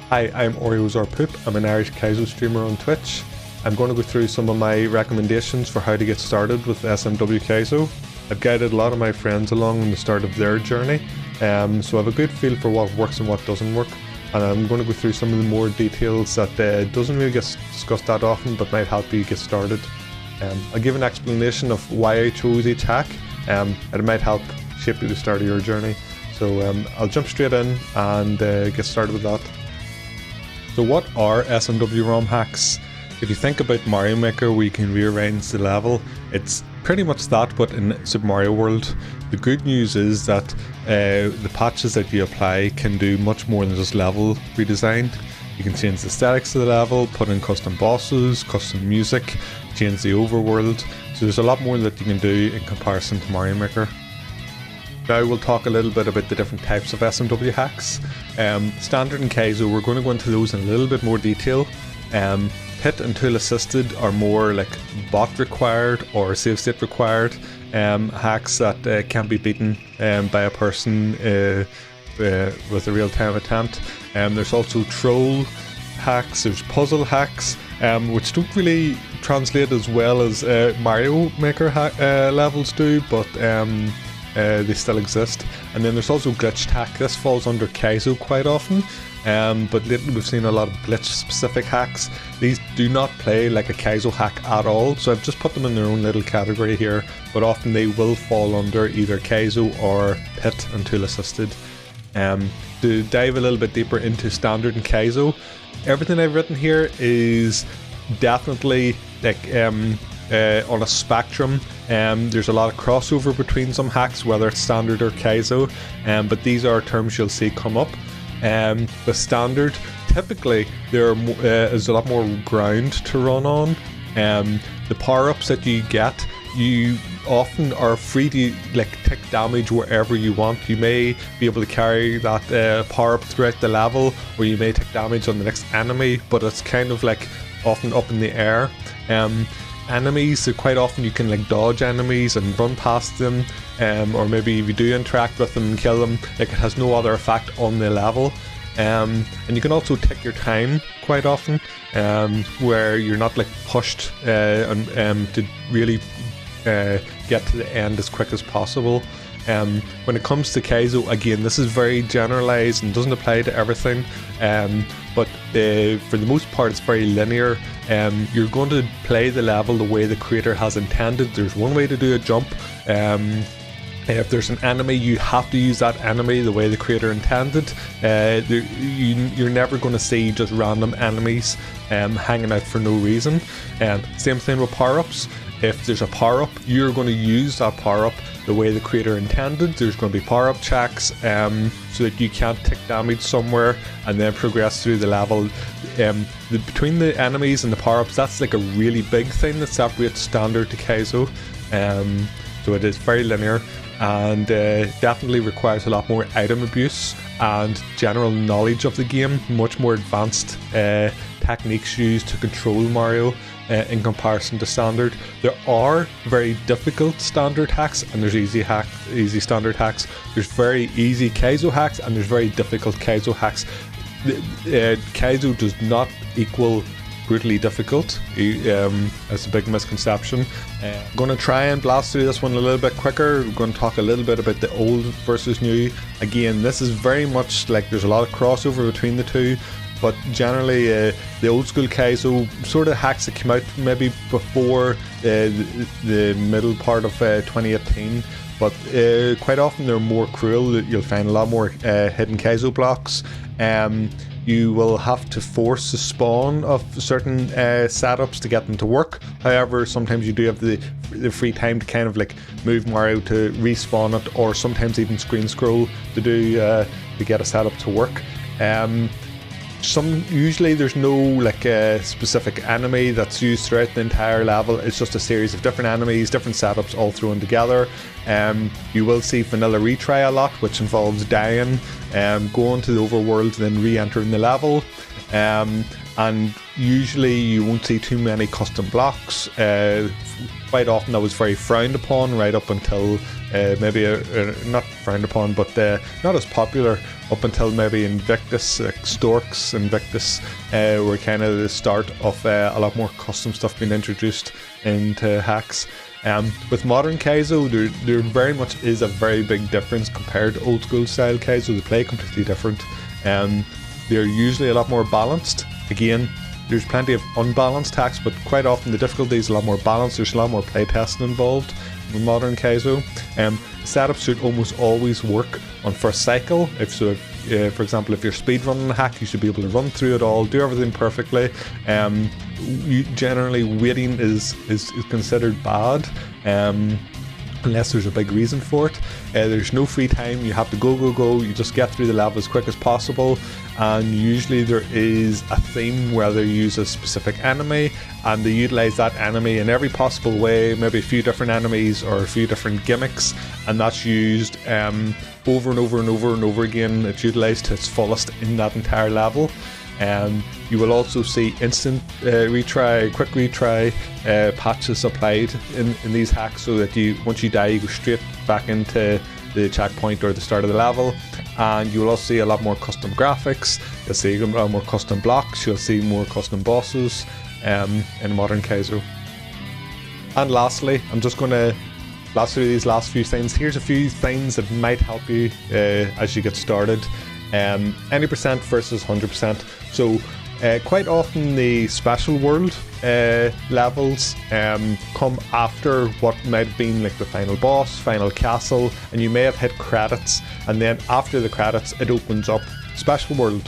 Hi, I'm OreosArePoop. I'm an Irish Kaizo streamer on Twitch. I'm going to go through some of my recommendations for how to get started with SMW Kaizo. I've guided a lot of my friends along in the start of their journey, so I have a good feel for what works and what doesn't work. And I'm going to go through some of the more details that doesn't really get discussed that often, but might help you get started. I'll give an explanation of why I chose each hack, and it might help shape the start of your journey. So I'll jump straight in and get started with that. So what are SMW Rom Hacks? If you think about Mario Maker where you can rearrange the level, it's pretty much that but in Super Mario World. The good news is that the patches that you apply can do much more than just level redesign. You can change the aesthetics of the level, put in custom bosses, custom music, change the overworld. So there's a lot more that you can do in comparison to Mario Maker. Now we'll talk a little bit about the different types of SMW hacks. Standard and Kaizo, we're going to go into those in a little bit more detail. Hit and tool assisted are more like bot required or save state required hacks that can't be beaten by a person with a real-time attempt. There's also troll hacks, there's puzzle hacks, which don't really translate as well as Mario Maker levels do, but they still exist. And then there's also glitched hack. This falls under Kaizo quite often, but lately we've seen a lot of glitch specific hacks. These do not play like a Kaizo hack at all, so I've just put them in their own little category here, but often they will fall under either Kaizo or Pit and tool assisted. To dive a little bit deeper into standard and Kaizo, everything I've written here is definitely like on a spectrum. There's a lot of crossover between some hacks, whether it's standard or Kaizo, but these are terms you'll see come up. The standard, typically there is a lot more ground to run on. The power-ups that you get, you often are free to take damage wherever you want. You may be able to carry that power-up throughout the level, or you may take damage on the next enemy, but it's kind of often up in the air. Enemies, so quite often you can dodge enemies and run past them, or maybe if you do interact with them and kill them, it has no other effect on the level. And you can also take your time quite often, where you're not pushed to really get to the end as quick as possible. When it comes to Kaizo, again, this is very generalized and doesn't apply to everything, but for the most part it's very linear. You're going to play the level the way the creator has intended. There's one way to do a jump. If there's an enemy, you have to use that enemy the way the creator intended. You're never going to see just random enemies hanging out for no reason. Same thing with power-ups. If there's a power-up, you're going to use that power-up the way the creator intended. There's going to be power-up checks so that you can't take damage somewhere and then progress through the level. Between the enemies and the power-ups, that's a really big thing that separates standard to Kaizo. So it is very linear and definitely requires a lot more item abuse and general knowledge of the game, much more advanced techniques used to control Mario in comparison to standard. There are very difficult standard hacks and there's easy standard hacks. There's very easy Kaizo hacks and there's very difficult Kaizo hacks. Kaizo does not equal brutally difficult. That's a big misconception. I'm going to try and blast through this one a little bit quicker. We're going to talk a little bit about the old versus new. Again, this is very much there's a lot of crossover between the two, but generally the old school Kaizo sort of hacks that came out maybe before the middle part of 2018, but quite often they're more cruel. You'll find a lot more hidden Kaizo blocks. You will have to force the spawn of certain setups to get them to work. However, sometimes you do have the free time to kind of move Mario to respawn it, or sometimes even screen scroll to do to get a setup to work. Usually there's no specific enemy that's used throughout the entire level. It's just a series of different enemies, different setups all thrown together. You will see vanilla retry a lot, which involves dying, going to the overworld, then re-entering the level. and usually you won't see too many custom blocks. Quite often that was very frowned upon right up until maybe not frowned upon, but not as popular up until maybe Invictus. Storks Invictus were kind of the start of a lot more custom stuff being introduced into hacks. With modern Kaizo, there very much is a very big difference compared to old school style Kaizo. They play completely different. They're usually a lot more balanced. Again, there's plenty of unbalanced hacks, but quite often the difficulty is a lot more balanced. There's a lot more playtesting involved with modern Kaizo. Setups should almost always work on first cycle. For example, if you're speedrunning a hack, you should be able to run through it all, do everything perfectly. Generally, waiting is considered bad. Unless there's a big reason for it. There's no free time, you have to go, you just get through the level as quick as possible, and usually there is a theme where they use a specific enemy and they utilize that enemy in every possible way, maybe a few different enemies or a few different gimmicks, and that's used over and over and over and over again. It's utilized to its fullest in that entire level. You will also see instant retry, quick retry patches applied in these hacks, so that once you die, you go straight back into the checkpoint or the start of the level. And you will also see a lot more custom graphics. You'll see a lot more custom blocks. You'll see more custom bosses in modern Kaizo. And lastly, I'm just going to blast through these last few things. Here's a few things that might help you as you get started. Any percent versus 100%. So quite often the special world levels come after what might have been like the final boss, final castle, and you may have hit credits, and then after the credits it opens up special world.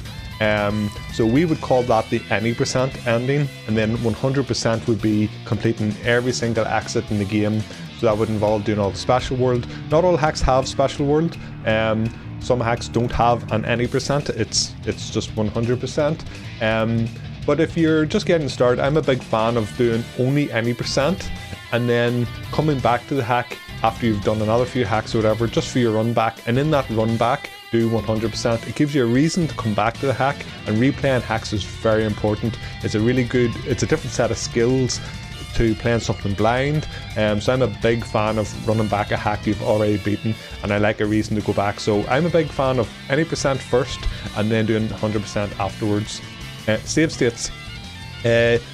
So we would call that the any percent ending, and then 100% would be completing every single exit in the game. So that would involve doing all the special world. Not all hacks have special world. Some hacks don't have an any percent, it's just 100%. But if you're just getting started, I'm a big fan of doing only any percent and then coming back to the hack after you've done another few hacks or whatever, just for your run back, and in that run back do 100%. It gives you a reason to come back to the hack, and replaying hacks is very important. It's a different set of skills to playing something blind. So I'm a big fan of running back a hack you've already beaten, and I like a reason to go back. So I'm a big fan of any percent first and then doing 100% afterwards. Save states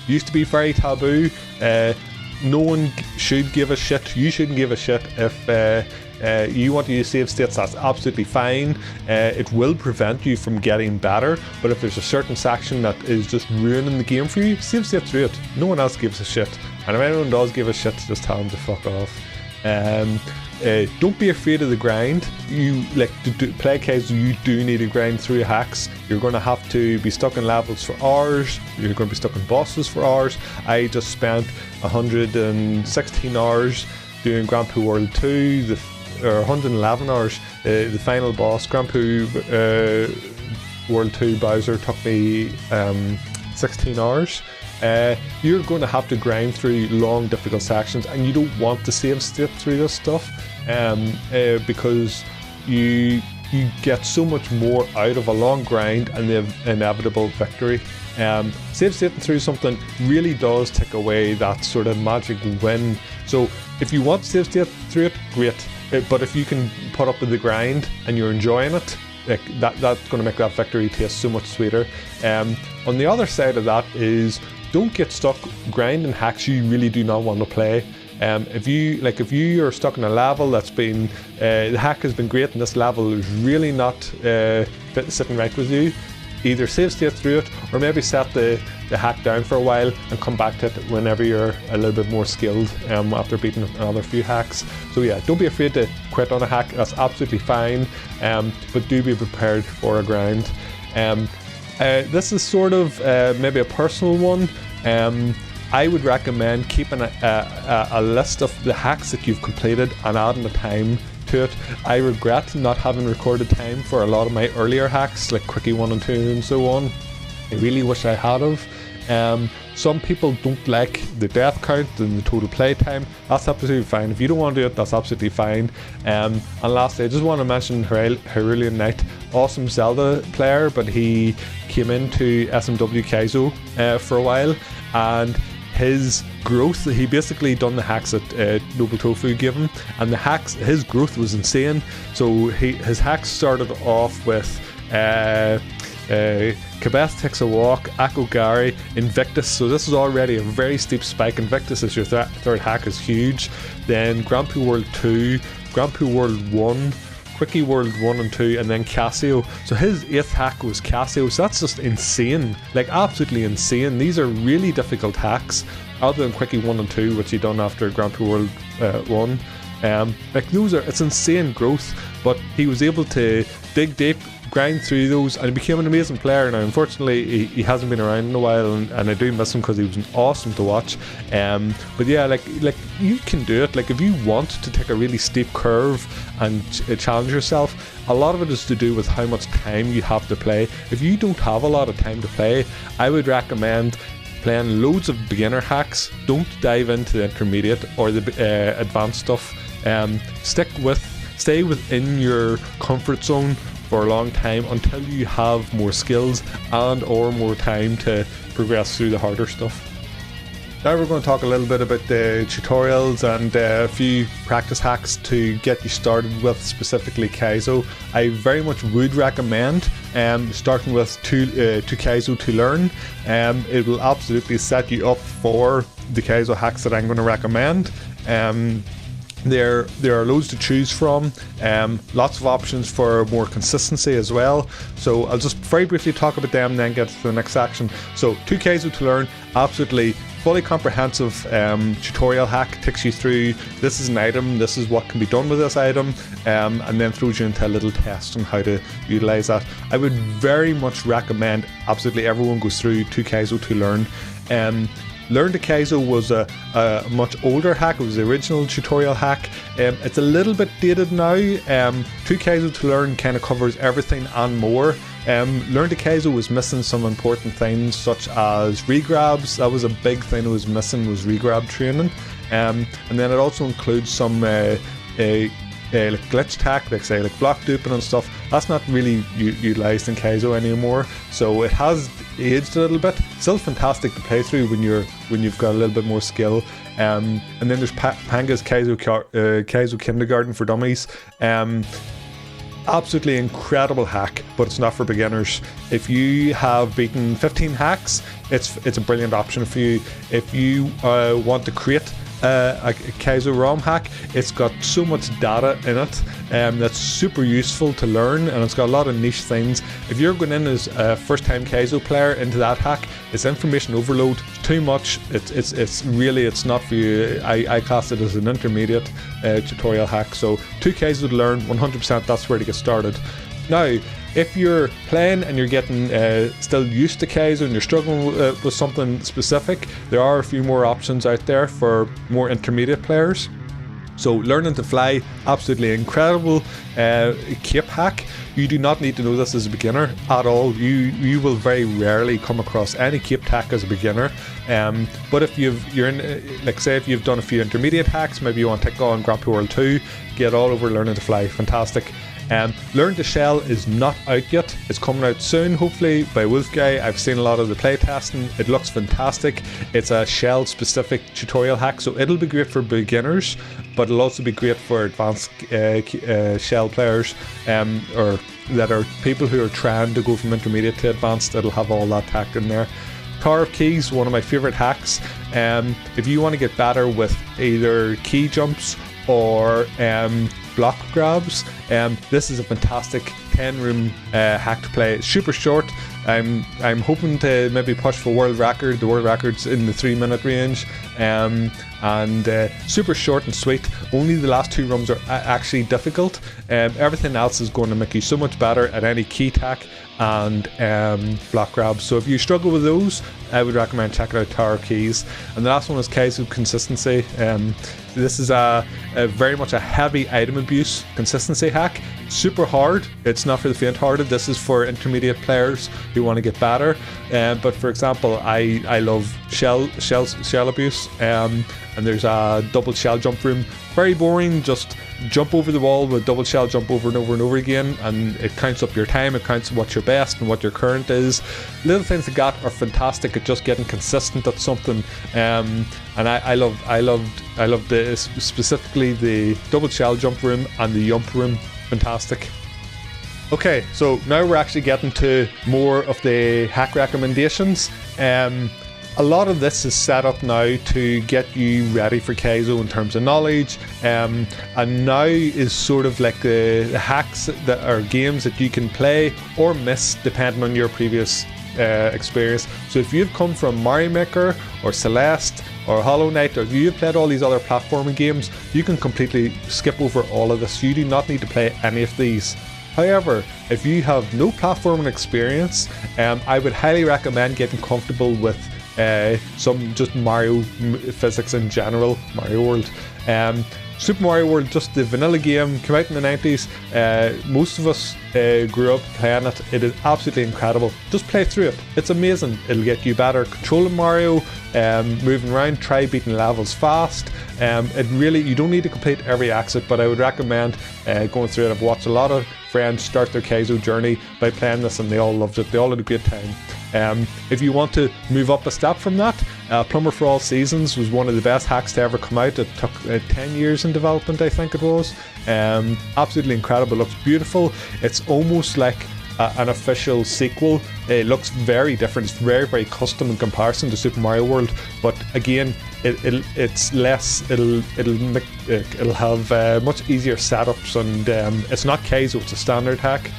used to be very taboo. No one should give a shit. You shouldn't give a shit if you want to use save states. That's absolutely fine. It will prevent you from getting better, but if there's a certain section that is just ruining the game for you, save state through it. No one else gives a shit, and if anyone does give a shit, just tell them to fuck off. Don't be afraid of the grind. You like to play Kaizo, you do need to grind through hacks. You're going to have to be stuck in levels for hours. You're going to be stuck in bosses for hours. I just spent 116 hours doing Grand Poo World 2, or 111 hours. The final boss, Grand Poo World 2 Bowser, took me 16 hours. You're going to have to grind through long, difficult sections, and you don't want to save state through this stuff because you get so much more out of a long grind and the inevitable victory. Save stating through something really does take away that sort of magic win. So if you want to save state through it, great. But if you can put up with the grind and you're enjoying it, that's going to make that victory taste so much sweeter. On the other side of that is, don't get stuck grinding hacks you really do not want to play. If you are stuck in a level that's been the hack has been great and this level is really not sitting right with you, either save state through it or maybe set the hack down for a while and come back to it whenever you're a little bit more skilled after beating another few hacks. So yeah, don't be afraid to quit on a hack. That's absolutely fine, but do be prepared for a grind. This is sort of maybe a personal one. I would recommend keeping a list of the hacks that you've completed and adding the time to it. I regret not having recorded time for a lot of my earlier hacks like Quickie 1 and 2 and so on. I really wish I had of. Some people don't like the death count and the total play time. That's absolutely fine. If you don't want to do it, that's absolutely fine. And lastly, I just want to mention Hyrulean Knight, awesome Zelda player, but he came into SMW Kaizo for a while, and his growth, he basically done the hacks that Noble Tofu gave him, and his growth was insane. So his hacks started off with Kabeth Takes a Walk, Akogare, Invictus. So this is already a very steep spike. Invictus is your third hack, is huge. Then Grand Prix World 2, Grand Prix World 1, Quickie World 1 and 2, and then Casio. So his 8th hack was Casio, so that's just insane, like absolutely insane. These are really difficult hacks, other than Quickie 1 and 2, which he done after Grand Prix World 1. Like it's insane growth, but he was able to dig deep, grind through those, and he became an amazing player. Now unfortunately he hasn't been around in a while, and I do miss him because he was awesome to watch. But yeah, like you can do it. Like if you want to take a really steep curve and challenge yourself, a lot of it is to do with how much time you have to play. If you don't have a lot of time to play, I would recommend playing loads of beginner hacks. Don't dive into the intermediate or the advanced stuff. Stay within your comfort zone for a long time until you have more skills and or more time to progress through the harder stuff. Now we're going to talk a little bit about the tutorials and a few practice hacks to get you started with specifically Kaizo. I very much would recommend starting with two Kaizo to learn. It will absolutely set you up for the Kaizo hacks that I'm going to recommend. There are loads to choose from, lots of options for more consistency as well. So I'll just very briefly talk about them and then get to the next section. So 2 Kaizo to learn, absolutely fully comprehensive tutorial hack, takes you through this is an item, this is what can be done with this item, and then throws you into a little test on how to utilize that. I would very much recommend absolutely everyone goes through 2 Kaizo to learn. Learn to Kaizo was a much older hack. It was the original tutorial hack. It's a little bit dated now. 2 Kaizo to learn kind of covers everything and more. Learn to Kaizo was missing some important things such as regrabs. That was a big thing it was missing, was regrab training. And then it also includes some like glitch tack, like say like block duping and stuff. That's not really utilized in Kaizo anymore, so it has aged a little bit. Still fantastic to play through when you've got a little bit more skill. And then there's Panga's Kaizo Kindergarten for Dummies. Absolutely incredible hack, but it's not for beginners. If you have beaten 15 hacks, it's a brilliant option for you. If you want to create a Kaizo ROM hack, it's got so much data in it that's super useful to learn, and it's got a lot of niche things. If you're going in as a first time Kaizo player into that hack, it's information overload, it's too much, it's not for you. I class it as an intermediate tutorial hack. So 2 Kaizo to learn, 100%, that's where to get started. Now if you're playing and you're getting still used to Kaizo and you're struggling with something specific, there are a few more options out there for more intermediate players. So learning to fly, absolutely incredible cape hack. You do not need to know this as a beginner at all. You will very rarely come across any cape hack as a beginner. But if you're in, like say if you've done a few intermediate hacks, maybe you want to take on Grand Prix World 2, get all over learning to fly, fantastic. Learn to Shell is not out yet. It's coming out soon, hopefully, by Wolfguy. I've seen a lot of the play testing. It looks fantastic. It's a Shell specific tutorial hack, so it'll be great for beginners, but it'll also be great for advanced Shell players, or that are people who are trying to go from intermediate to advanced. It'll have all that hack in there. Tower of Keys, one of my favorite hacks. If you want to get better with either key jumps or block grabs, this is a fantastic 10-room hack to play. It's super short. I'm hoping to maybe push for world record. The world record's in the 3-minute range, and super short and sweet. Only the last 2 rooms are actually difficult. Everything else is going to make you so much better at any key tack and block grabs. So if you struggle with those, I would recommend checking out Tower Keys. And the last one is Kaizo Consistency. This is a very much a heavy item abuse consistency hack. super hard. It's not for the faint-hearted. This is for intermediate players who want to get better. But for example, I love shell abuse, and there's a double shell jump room. Very boring, just jump over the wall with double shell jump over and over and over again, and it counts up your time, it counts what your best and what your current is. Little things like that are fantastic at just getting consistent at something, and I loved specifically the double shell jump room and the jump room. Fantastic. Okay, so now we're actually getting to more of the hack recommendations. A lot of this is set up now to get you ready for Kaizo in terms of knowledge, and now is sort of like the hacks that are games that you can play or miss depending on your previous experience. So if you've come from Mario Maker or Celeste or Hollow Knight, or if you've played all these other platforming games, you can completely skip over all of this. You do not need to play any of these. However, if you have no platforming experience, I would highly recommend getting comfortable with some just Mario physics in general. Mario World, Super Mario World, just the vanilla game, came out in the 90s. Most of us grew up playing it. It is absolutely incredible. Just play through it. It's amazing. It'll get you better controlling Mario, moving around, try beating levels fast. You don't need to complete every exit, but I would recommend going through it. I've watched a lot of friends start their Kaizo journey by playing this, and they all loved it. They all had a great time. If you want to move up a step from that, Plumber for All Seasons was one of the best hacks to ever come out. It took 10 years in development, I think it was. Absolutely incredible. It looks beautiful. It's almost like an official sequel. It looks very different. It's very, very custom in comparison to Super Mario World, but again, it's less. It'll have much easier setups, and it's not Kaizo. It's a standard hack.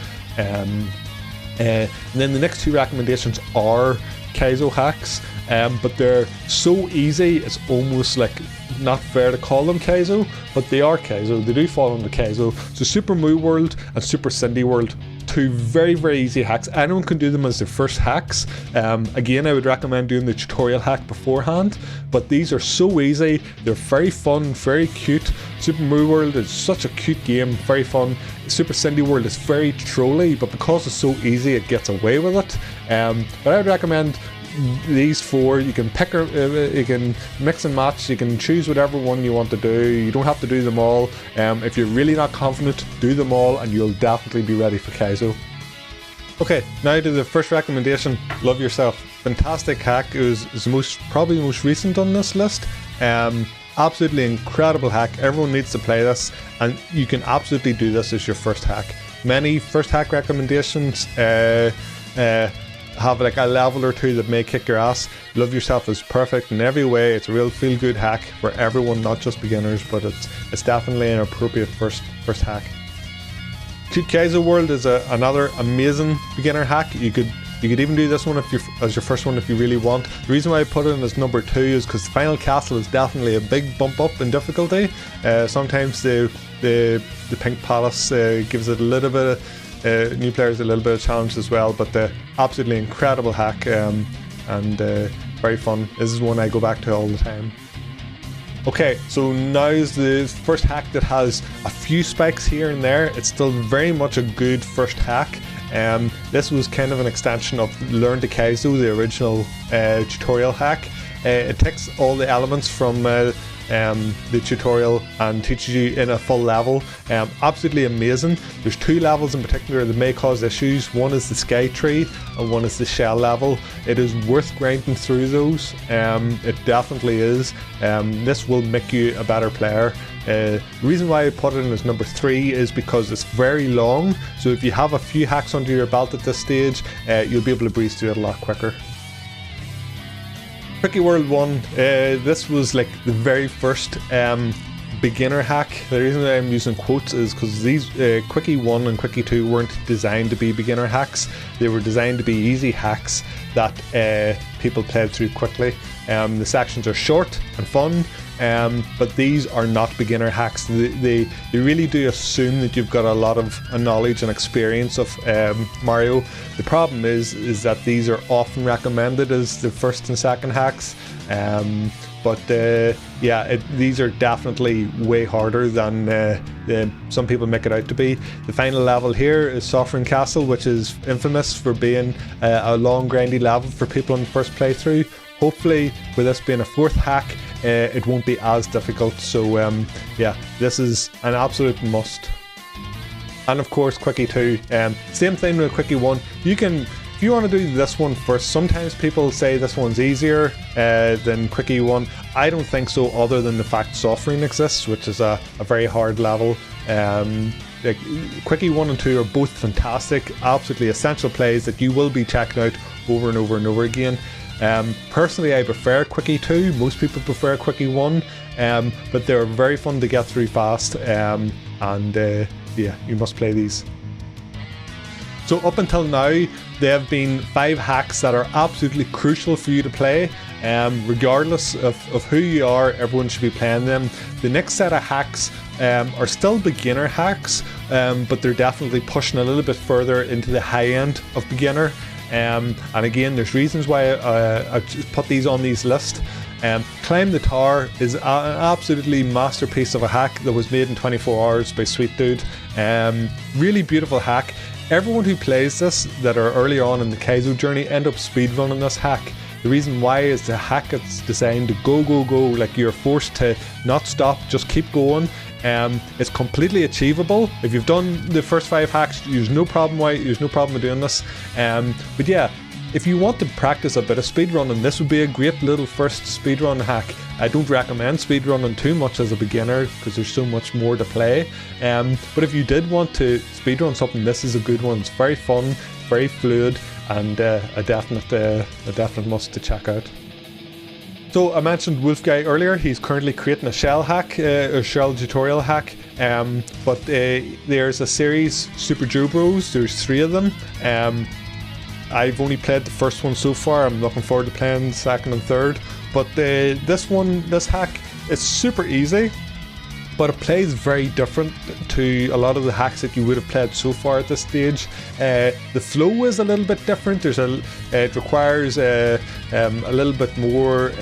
And then the next two recommendations are Kaizo hacks, but they're so easy it's almost like not fair to call them Kaizo, but they are Kaizo. They do fall under Kaizo. So Super Moat World and Super Cindy World, two very, very easy hacks. Anyone can do them as their first hacks. Again, I would recommend doing the tutorial hack beforehand, but these are so easy. They're very fun, very cute. Super Moat World is such a cute game, very fun. Super Cindy World is very trolly, but because it's so easy, it gets away with it. But I would recommend these four. You can pick, you can mix and match, you can choose whatever one you want to do. You don't have to do them all. If you're really not confident, do them all and you'll definitely be ready for Kaizo. Okay, now to the first recommendation, Love Yourself. Fantastic hack. It was probably the most recent on this list. Absolutely incredible hack. Everyone needs to play this, and you can absolutely do this as your first hack. Many first hack recommendations have like a level or two that may kick your ass. Love Yourself is perfect in every way. It's a real feel-good hack for everyone, not just beginners, but it's definitely an appropriate first hack. Cute Kaizo World is another amazing beginner hack. You could even do this one as your first one if you really want. The reason why I put it in as number 2 is because the final castle is definitely a big bump up in difficulty. Sometimes the Pink Palace gives it a little bit of new players a little bit of challenge as well, but the absolutely incredible hack, and very fun. This is one I go back to all the time. Okay, so now is the first hack that has a few spikes here and there. It's still very much a good first hack. This was kind of an extension of Learn to Kaizo, the original tutorial hack. It takes all the elements from the tutorial and teaches you in a full level. Absolutely amazing. There's 2 levels in particular that may cause issues. One is the Sky Tree and one is the Shell level. It is worth grinding through those. It definitely is. This will make you a better player. The reason why I put it in as number 3 is because it's very long, so if you have a few hacks under your belt at this stage, you'll be able to breeze through it a lot quicker. Quickie World 1, this was like the very first beginner hack. The reason that I'm using quotes is because these Quickie 1 and Quickie 2 weren't designed to be beginner hacks. They were designed to be easy hacks that people played through quickly. The sections are short and fun, but these are not beginner hacks. They really do assume that you've got a lot of knowledge and experience of Mario. The problem is that these are often recommended as the first and second hacks, but yeah, these are definitely way harder than some people make it out to be. The final level here is Sovereign Castle, which is infamous for being a long grindy level for people on the first playthrough. Hopefully with this being a 4th hack, it won't be as difficult. So yeah, this is an absolute must. And of course Quickie 2, same thing with Quickie 1. You can, if you want to do this one first, sometimes people say this one's easier than Quickie 1. I don't think so, other than the fact Suffering exists, which is a very hard level. Like, Quickie 1 and 2 are both fantastic, absolutely essential plays that you will be checking out over and over and over again. Personally, I prefer Quickie 2. Most people prefer Quickie 1, but they're very fun to get through fast, and yeah, you must play these. So up until now, there have been 5 hacks that are absolutely crucial for you to play. Regardless of who you are, everyone should be playing them. The next set of hacks are still beginner hacks, but they're definitely pushing a little bit further into the high end of beginner. And again, there's reasons why I put these on these list. Climb the Tower is an absolutely masterpiece of a hack that was made in 24 hours by Sweet Dude. Really beautiful hack. Everyone who plays this that are early on in the Kaizo journey end up speedrunning this hack. The reason why is the hack is designed to go, like you're forced to not stop, just keep going. It's completely achievable. If you've done the first 5 hacks, there's no problem with doing this. But yeah, if you want to practice a bit of speedrunning, this would be a great little first speedrun hack. I don't recommend speedrunning too much as a beginner because there's so much more to play. But if you did want to speedrun something, this is a good one. It's very fun, very fluid, and a definite must to check out. So I mentioned Wolfguy earlier. He's currently creating a shell hack, a shell tutorial hack. But there's a series, Super Joe Bros. There's 3 of them. I've only played the first one so far. I'm looking forward to playing the second and third. But this hack is super easy, but it plays very different to a lot of the hacks that you would have played so far at this stage. The flow is a little bit different. It requires a little bit more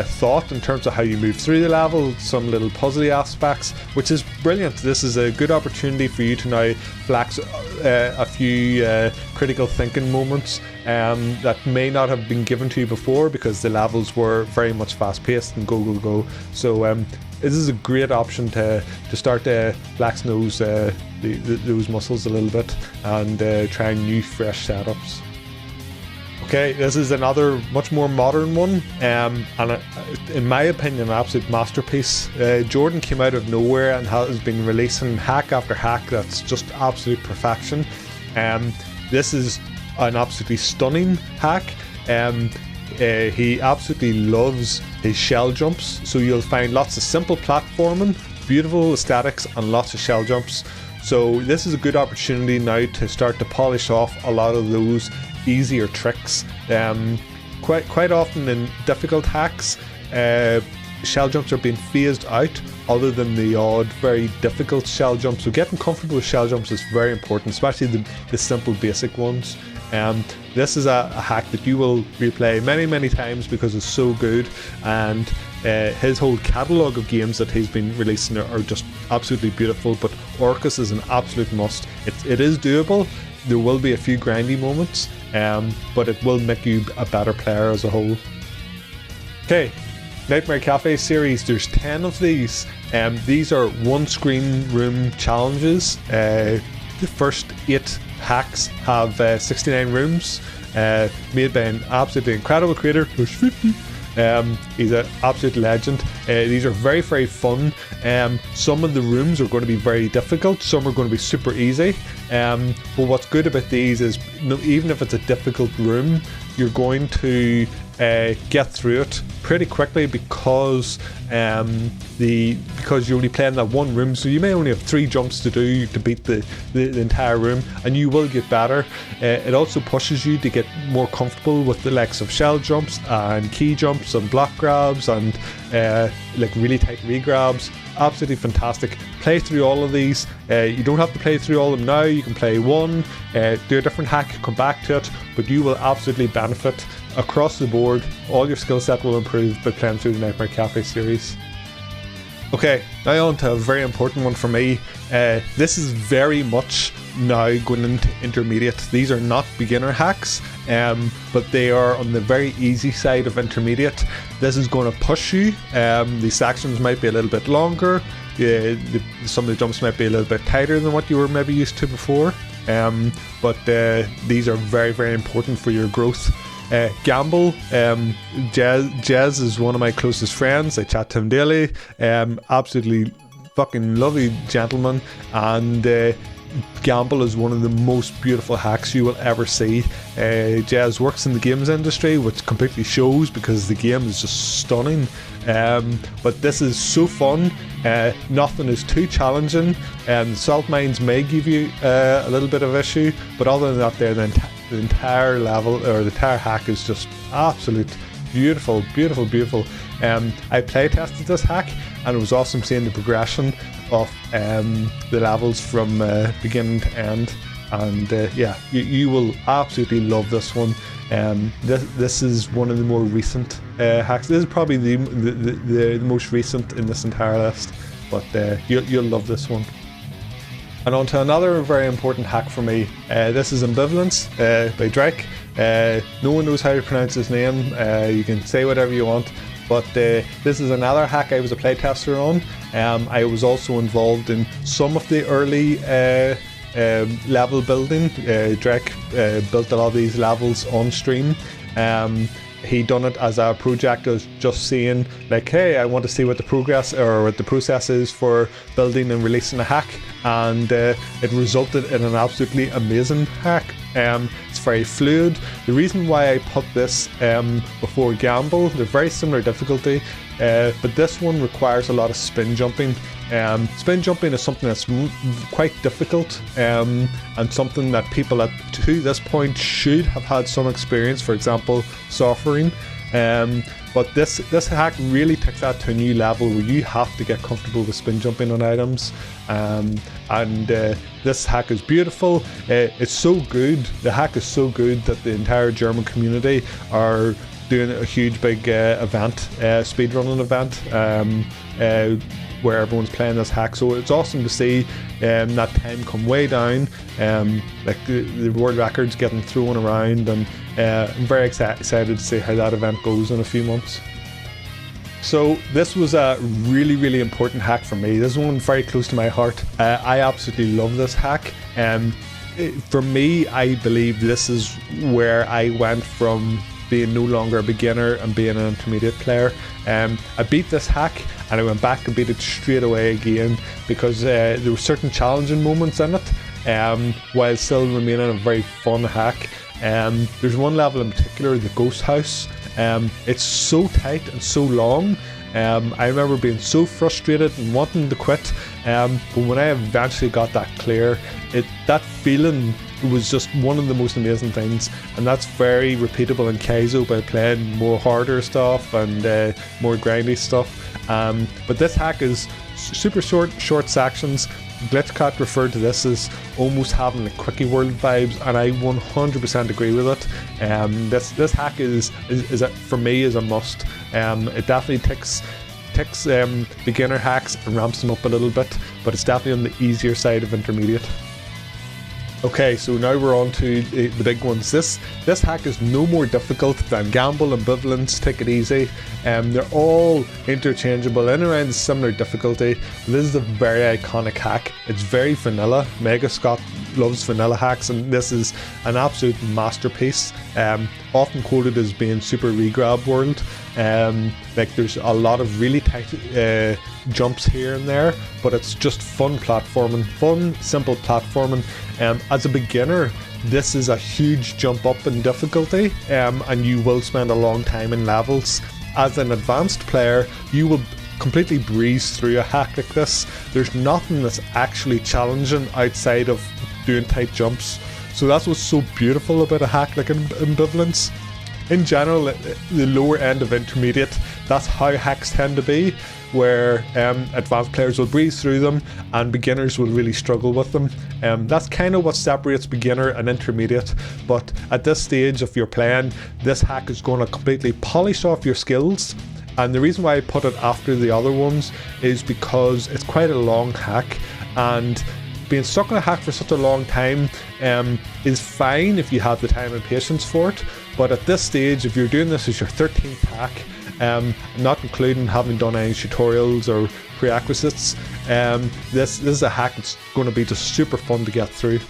thought in terms of how you move through the level, some little puzzly aspects, which is brilliant. This is a good opportunity for you to now flex a few critical thinking moments that may not have been given to you before, because the levels were very much fast-paced and go. So this is a great option to start flexing those muscles a little bit and trying new fresh setups. Okay, this is another much more modern one, and in my opinion, an absolute masterpiece. Jordan came out of nowhere and has been releasing hack after hack that's just absolute perfection. This is an absolutely stunning hack. He absolutely loves his shell jumps, so you'll find lots of simple platforming, beautiful aesthetics, and lots of shell jumps. So this is a good opportunity now to start to polish off a lot of those easier tricks. Quite often in difficult hacks, shell jumps are being phased out, other than the odd very difficult shell jumps. So getting comfortable with shell jumps is very important, especially the simple basic ones. This is a hack that you will replay many times because it's so good, and his whole catalogue of games that he's been releasing are just absolutely beautiful. But Orcus is an absolute must. It is doable. There will be a few grindy moments, but it will make you a better player as a whole. Okay, Nightmare Cafe series, there's 10 of these. These are one screen room challenges. The first 8 hacks have 69 rooms, made by an absolutely incredible creator. There's 50. He's an absolute legend. These are very fun. Some of the rooms are going to be very difficult, some are going to be super easy. But what's good about these is, even if it's a difficult room, you're going to get through it pretty quickly because you're only playing that one room, so you may only have 3 jumps to do to beat the entire room, and you will get better. It also pushes you to get more comfortable with the likes of shell jumps and key jumps and block grabs and like really tight regrabs. Absolutely fantastic. Play through all of these. You don't have to play through all of them now. You can play one, do a different hack, come back to it, but you will absolutely benefit across the board. All your skill set will improve by playing through the Nightmare Cafe series. Okay, now on to a very important one for me. This is very much now going into intermediate. These are not beginner hacks, but they are on the very easy side of intermediate. This is going to push you. These sections might be a little bit longer. Some of the jumps might be a little bit tighter than what you were maybe used to before. But these are very, very important for your growth. Gambol, Jez is one of my closest friends. I chat to him daily. Absolutely fucking lovely gentleman, and Gambol is one of the most beautiful hacks you will ever see. Jez works in the games industry, which completely shows because the game is just stunning. But this is so fun. Nothing is too challenging. Salt mines may give you a little bit of issue, but other than that, the entire level or the entire hack is just absolute beautiful, beautiful, beautiful. I play tested this hack, and it was awesome seeing the progression of the levels from beginning to end. And yeah, you will absolutely love this one. This is one of the more recent hacks. This is probably the most recent in this entire list, but you'll love this one. And on to another very important hack for me. This is Ambivalence by Drake. No one knows how to pronounce his name. You can say whatever you want, but this is another hack I was a playtester on. I was also involved in some of the early level building. Drake built a lot of these levels on stream. He done it as a project of just saying like, hey, I want to see what the progress or what the process is for building and releasing a hack, and it resulted in an absolutely amazing hack. It's very fluid. The reason why I put this before Gambol, they're very similar difficulty, but this one requires a lot of spin jumping. Spin jumping is something that's quite difficult, and something that people to this point should have had some experience, for example suffering. But this hack really takes that to a new level where you have to get comfortable with spin jumping on items, and this hack is beautiful. It's so good, the hack is so good that the entire German community are doing a huge big event, speedrunning event, where everyone's playing this hack. So it's awesome to see that time come way down, like the world records getting thrown around, and I'm very excited to see how that event goes in a few months. So this was a really, really important hack for me. This one very close to my heart. I absolutely love this hack. For me, I believe this is where I went from being no longer a beginner and being an intermediate player. I beat this hack and I went back and beat it straight away again, because there were certain challenging moments in it, while still remaining a very fun hack. There's one level in particular, the ghost house. It's so tight and so long. I remember being so frustrated and wanting to quit, but when I eventually got that clear, that feeling was just one of the most amazing things, and that's very repeatable in Kaizo by playing more harder stuff and more grindy stuff. But this hack is super short sections. Glitchcat referred to this as almost having like Quickie World vibes, and I 100% agree with it. This hack is for me is a must. It definitely ticks beginner hacks and ramps them up a little bit, but it's definitely on the easier side of intermediate. Okay, so now we're on to the big ones. This hack is no more difficult than Gambol, Ambivalence, Take It Easy. They're all interchangeable in around a similar difficulty. This is a very iconic hack. It's very vanilla. Mega Scott loves vanilla hacks, and this is an absolute masterpiece. Often quoted as being Super Regrab World. Like there's a lot of really tight jumps here and there, but it's just fun platforming, simple platforming. As a beginner, this is a huge jump up in difficulty, and you will spend a long time in levels. As an advanced player, you will completely breeze through a hack like this. There's nothing that's actually challenging outside of doing tight jumps. So that's what's so beautiful about a hack like Ambivalence. In general, the lower end of intermediate That's how hacks tend to be, where advanced players will breeze through them and beginners will really struggle with them. That's kind of what separates beginner and intermediate, but at this stage if you're playing, this hack is going to completely polish off your skills. And the reason why I put it after the other ones is because it's quite a long hack, and being stuck in a hack for such a long time is fine if you have the time and patience for it. But at this stage, if you're doing this as your 13th hack, not including having done any tutorials or prerequisites, this is a hack that's going to be just super fun to get through.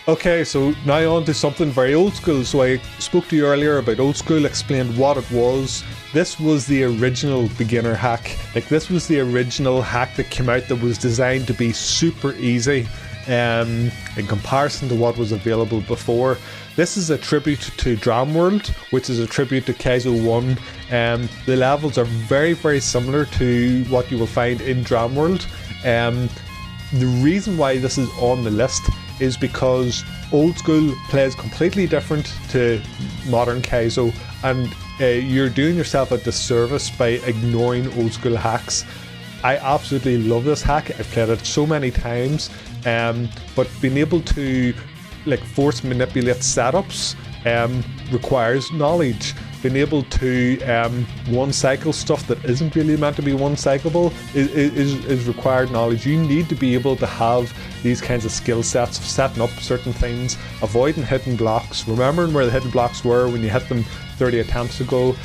Okay, so now on to something very old school. So I spoke to you earlier about old school, explained what it was. This was the original beginner hack. Like, this was the original hack that came out that was designed to be super easy in comparison to what was available before. This is a tribute to Dram World, which is a tribute to Kaizo 1. The levels are very, very similar to what you will find in Dram World. The reason why this is on the list is because old school plays completely different to modern Kaizo, and you're doing yourself a disservice by ignoring old school hacks. I absolutely love this hack. I've played it so many times, but being able to force manipulate setups requires knowledge. Being able to one cycle stuff that isn't really meant to be one cyclable is required knowledge. You need to be able to have these kinds of skill sets of setting up certain things, avoiding hidden blocks, remembering where the hidden blocks were when you hit them 30 attempts ago.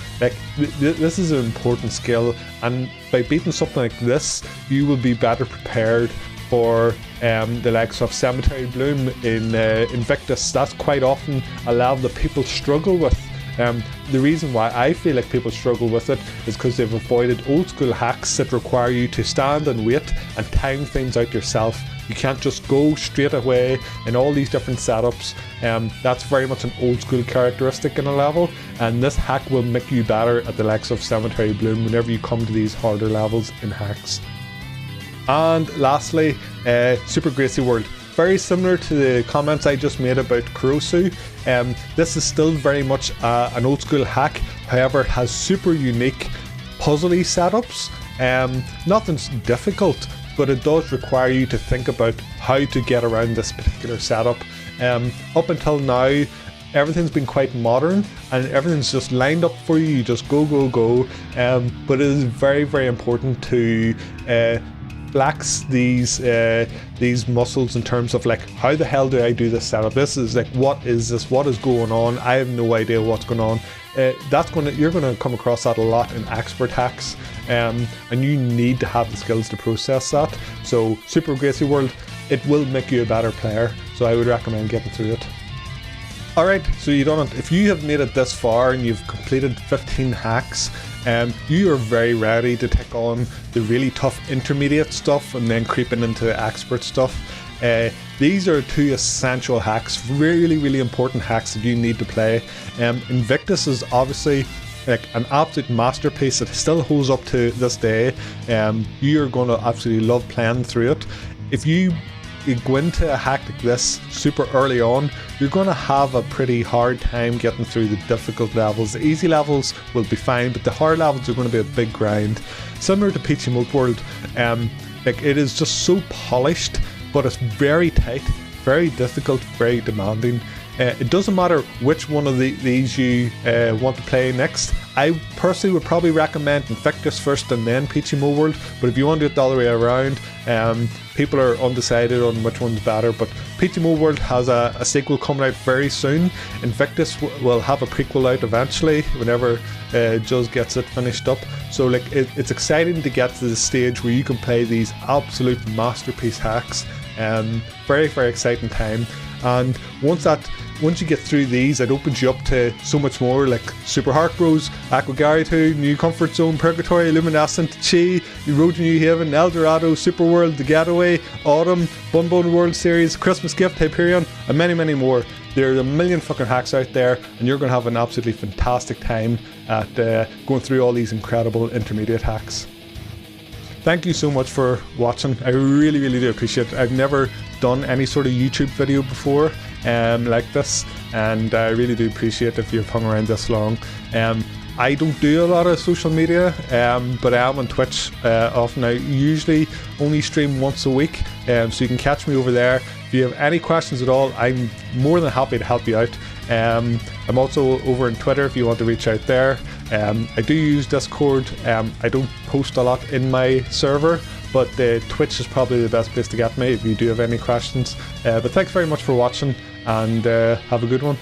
This is an important skill, and by beating something like this, you will be better prepared for the likes of Cemetery Bloom in Invictus. That's quite often a level that people struggle with. The reason why I feel like people struggle with it is because they've avoided old school hacks that require you to stand and wait and time things out yourself. You can't just go straight away in all these different setups. That's very much an old school characteristic in a level, and this hack will make you better at the likes of Cemetery Bloom whenever you come to these harder levels in hacks. And lastly, Super Gracie World. Very similar to the comments I just made about Korosu. This is still very much an old school hack, however it has super unique puzzly setups. Nothing's difficult, but it does require you to think about how to get around this particular setup. Up until now, everything's been quite modern and everything's just lined up for you. You just go, go, go. But it is very, very important to flex these muscles in terms of how the hell do I do this setup? This is what is this? What is going on? I have no idea what's going on. You're gonna come across that a lot in expert hacks, and you need to have the skills to process that. So Super Gracie World, it will make you a better player. So I would recommend getting through it. Alright, so you done it. If you have made it this far and you've completed 15 hacks, you are very ready to take on the really tough intermediate stuff and then creeping into the expert stuff. These are two essential hacks, really, really important hacks that you need to play. Invictus is obviously an absolute masterpiece that still holds up to this day. You're going to absolutely love playing through it. If you go into a hack like this super early on, you're going to have a pretty hard time getting through the difficult levels. The easy levels will be fine, but the hard levels are going to be a big grind. Similar to Peachy Moat World, it is just so polished, but it's very tight, very difficult, very demanding. It doesn't matter which one of these you want to play next. I personally would probably recommend Invictus first and then Peachy Moat World, but if you want to do it the other way around, people are undecided on which one's better. But Peachy Moat World has a sequel coming out very soon. Invictus will have a prequel out eventually whenever Juz gets it finished up. So it's exciting to get to the stage where you can play these absolute masterpiece hacks. Very, very exciting time. And once you get through these, it opens you up to so much more, like Super Heart Bros, Akogare 2, New Comfort Zone, Purgatory, Luminescent, Chi, Road to New Haven, Eldorado, Super World, The Getaway, Autumn, Bun Bun World Series, Christmas Gift, Hyperion, and many, many more. There are a million fucking hacks out there, and you're going to have an absolutely fantastic time at going through all these incredible intermediate hacks. Thank you so much for watching. I really, really do appreciate it. I've never done any sort of YouTube video before like this, and I really do appreciate if you've hung around this long. I don't do a lot of social media, but I am on Twitch often. I usually only stream once a week, so you can catch me over there. If you have any questions at all, I'm more than happy to help you out. I'm also over on Twitter if you want to reach out there. I do use Discord. I don't post a lot in my server, but Twitch is probably the best place to get me if you do have any questions. But thanks very much for watching, and have a good one.